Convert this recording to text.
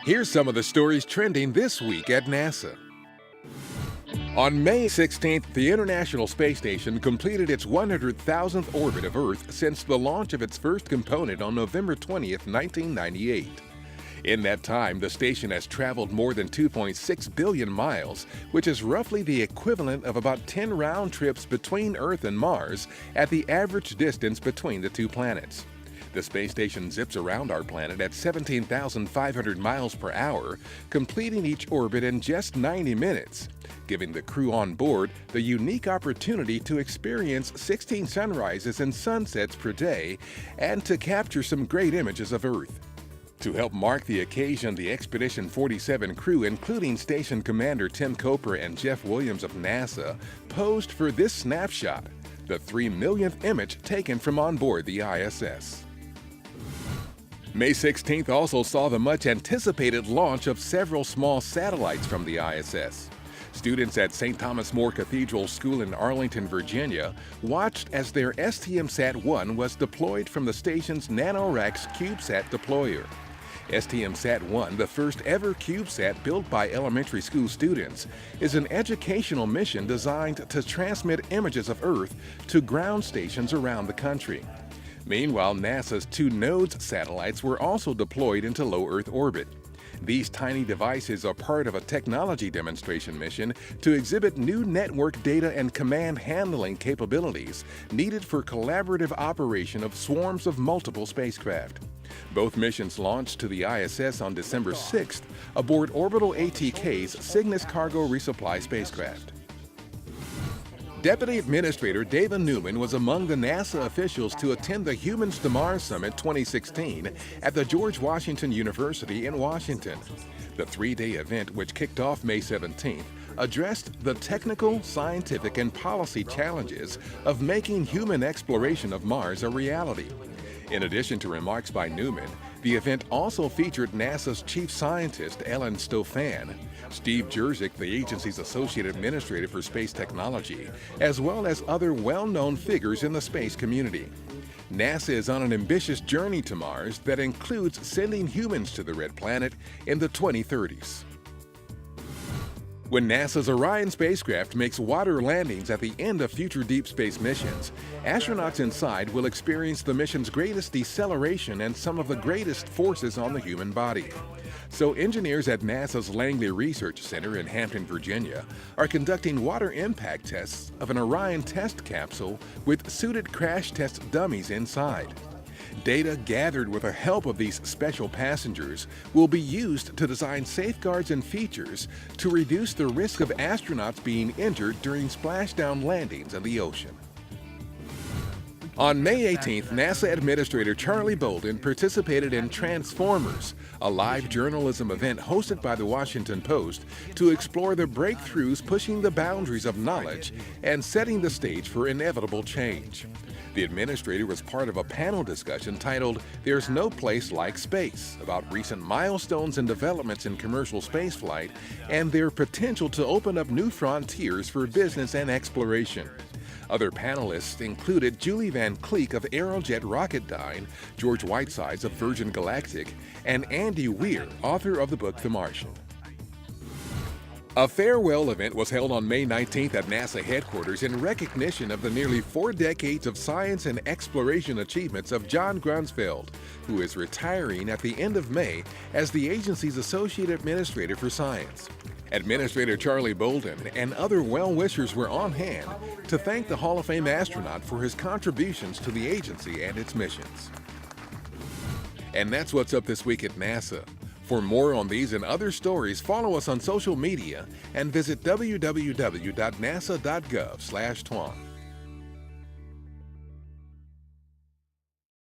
Here's some of the stories trending this week at NASA. On May 16th, the International Space Station completed its 100,000th orbit of Earth since the launch of its first component on November 20th, 1998. In that time, the station has traveled more than 2.6 billion miles, which is roughly the equivalent of about 10 round trips between Earth and Mars at the average distance between the two planets. The space station zips around our planet at 17,500 miles per hour, completing each orbit in just 90 minutes, giving the crew on board the unique opportunity to experience 16 sunrises and sunsets per day and to capture some great images of Earth. To help mark the occasion, the Expedition 47 crew, including Station Commander Tim Koper and Jeff Williams of NASA, posed for this snapshot, the 3 millionth image taken from on board the ISS. May 16th also saw the much-anticipated launch of several small satellites from the ISS. Students at St. Thomas More Cathedral School in Arlington, Virginia, watched as their STMSat-1 was deployed from the station's NanoRacks CubeSat deployer. STMSat-1, the first ever CubeSat built by elementary school students, is an educational mission designed to transmit images of Earth to ground stations around the country. Meanwhile, NASA's 2 NODES satellites were also deployed into low Earth orbit. These tiny devices are part of a technology demonstration mission to exhibit new network data and command handling capabilities needed for collaborative operation of swarms of multiple spacecraft. Both missions launched to the ISS on December 6th aboard Orbital ATK's Cygnus Cargo Resupply spacecraft. Deputy Administrator David Newman was among the NASA officials to attend the Humans to Mars Summit 2016 at the George Washington University in Washington. The 3-day event, which kicked off May 17th, addressed the technical, scientific, and policy challenges of making human exploration of Mars a reality. In addition to remarks by Newman, the event also featured NASA's chief scientist, Ellen Stofan, Steve Jurczyk, the agency's associate administrator for space technology, as well as other well-known figures in the space community. NASA is on an ambitious journey to Mars that includes sending humans to the Red Planet in the 2030s. When NASA's Orion spacecraft makes water landings at the end of future deep space missions, astronauts inside will experience the mission's greatest deceleration and some of the greatest forces on the human body. So engineers at NASA's Langley Research Center in Hampton, Virginia, are conducting water impact tests of an Orion test capsule with suited crash test dummies inside. Data gathered with the help of these special passengers will be used to design safeguards and features to reduce the risk of astronauts being injured during splashdown landings in the ocean. On May 18th, NASA Administrator Charlie Bolden participated in Transformers, a live journalism event hosted by the Washington Post to explore the breakthroughs pushing the boundaries of knowledge and setting the stage for inevitable change. The administrator was part of a panel discussion titled "There's No Place Like Space" about recent milestones and developments in commercial spaceflight and their potential to open up new frontiers for business and exploration. Other panelists included Julie Van Cleek of Aerojet Rocketdyne, George Whitesides of Virgin Galactic, and Andy Weir, author of the book The Martian. A farewell event was held on May 19th at NASA headquarters in recognition of the nearly 4 decades of science and exploration achievements of John Grunsfeld, who is retiring at the end of May as the agency's Associate Administrator for Science. Administrator Charlie Bolden and other well-wishers were on hand to thank the Hall of Fame astronaut for his contributions to the agency and its missions. And that's what's up this week at NASA. For more on these and other stories, follow us on social media and visit www.nasa.gov/twan.